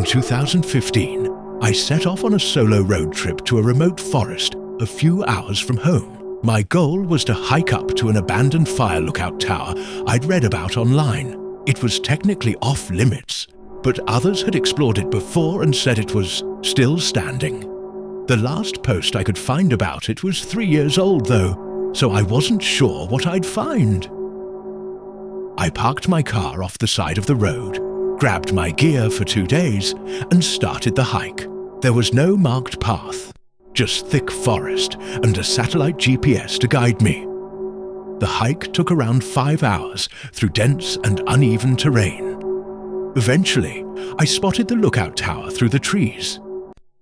2015, I set off on a solo road trip to a remote forest a few hours from home. My goal was to hike up to an abandoned fire lookout tower I'd read about online. It was technically off limits, but others had explored it before and said it was still standing. The last post I could find about it was 3 years old though, so I wasn't sure what I'd find. I parked my car off the side of the road, grabbed my gear for 2 days, and started the hike. There was no marked path, just thick forest and a satellite GPS to guide me. The hike took around 5 hours through dense and uneven terrain. Eventually, I spotted the lookout tower through the trees.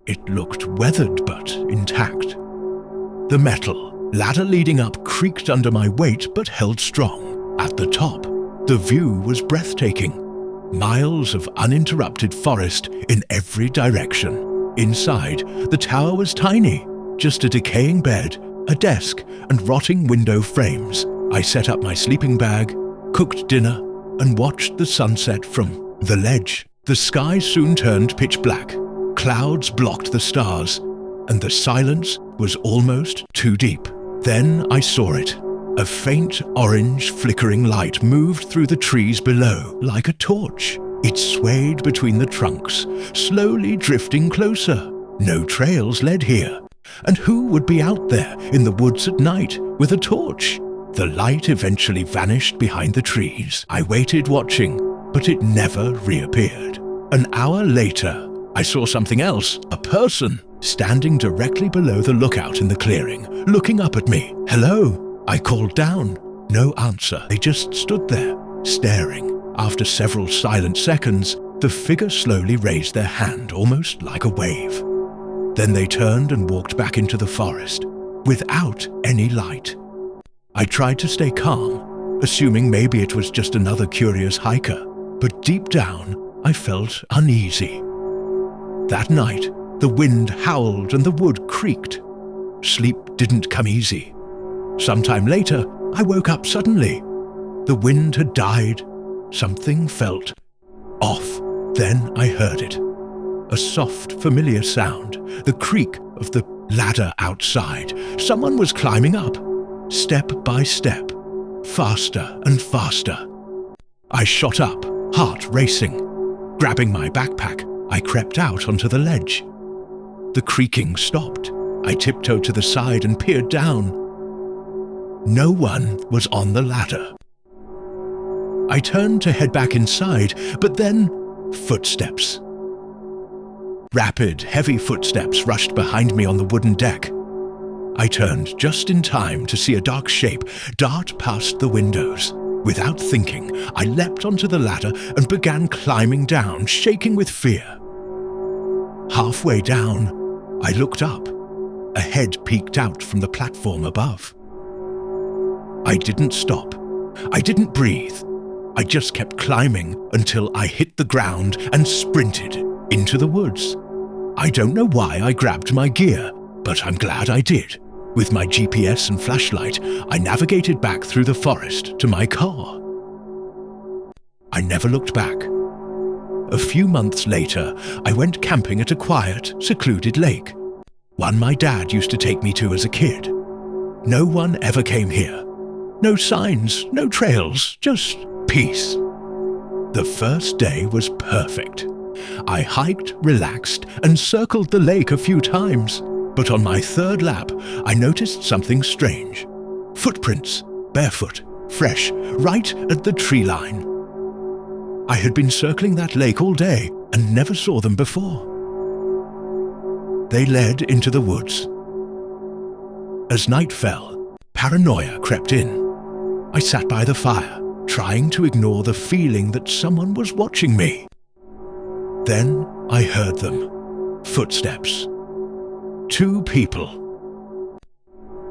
It looked weathered but intact. The metal ladder leading up creaked under my weight but held strong. At the top, the view was breathtaking. Miles of uninterrupted forest in every direction. Inside, the tower was tiny, just a decaying bed, a desk, and rotting window frames. I set up my sleeping bag, cooked dinner, and watched the sunset from the ledge. The sky soon turned pitch black. Clouds blocked the stars, and the silence was almost too deep. Then I saw it. A faint orange flickering light moved through the trees below, like a torch. It swayed between the trunks, slowly drifting closer. No trails led here. And who would be out there in the woods at night with a torch? The light eventually vanished behind the trees. I waited watching, but it never reappeared. An hour later, I saw something else, a person, standing directly below the lookout in the clearing, looking up at me. "Hello?" I called down. No answer. They just stood there, staring. After several silent seconds, the figure slowly raised their hand, almost like a wave. Then they turned and walked back into the forest, without any light. I tried to stay calm, assuming maybe it was just another curious hiker, but deep down, I felt uneasy. That night, the wind howled and the wood creaked. Sleep didn't come easy. Sometime later, I woke up suddenly. The wind had died. Something felt off. Then I heard it. A soft, familiar sound, the creak of the ladder outside. Someone was climbing up, step by step, faster and faster. I shot up, heart racing. Grabbing my backpack, I crept out onto the ledge. The creaking stopped. I tiptoed to the side and peered down. No one was on the ladder. I turned to head back inside, but then footsteps. Rapid, heavy footsteps rushed behind me on the wooden deck. I turned just in time to see a dark shape dart past the windows. Without thinking, I leapt onto the ladder and began climbing down, shaking with fear. Halfway down, I looked up. A head peeked out from the platform above. I didn't stop. I didn't breathe. I just kept climbing until I hit the ground and sprinted into the woods. I don't know why I grabbed my gear, but I'm glad I did. With my GPS and flashlight, I navigated back through the forest to my car. I never looked back. A few months later, I went camping at a quiet, secluded lake, one my dad used to take me to as a kid. No one ever came here. No signs, no trails, just peace. The first day was perfect. I hiked, relaxed, and circled the lake a few times. But on my third lap, I noticed something strange. Footprints, barefoot, fresh, right at the tree line. I had been circling that lake all day and never saw them before. They led into the woods. As night fell, paranoia crept in. I sat by the fire, trying to ignore the feeling that someone was watching me. Then I heard them. Footsteps. 2 people.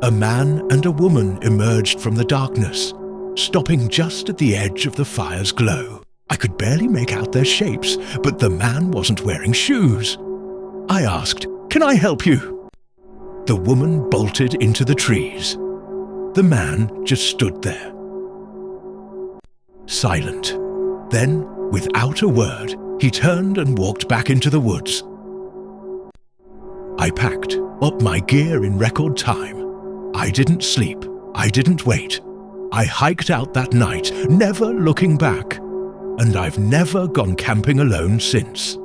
A man and a woman emerged from the darkness, stopping just at the edge of the fire's glow. I could barely make out their shapes, but the man wasn't wearing shoes. I asked, "Can I help you?" The woman bolted into the trees. The man just stood there, silent. Then, without a word, He turned and walked back into the woods. I packed up my gear in record time. I didn't sleep. I didn't wait. I hiked out that night, never looking back. And I've never gone camping alone since.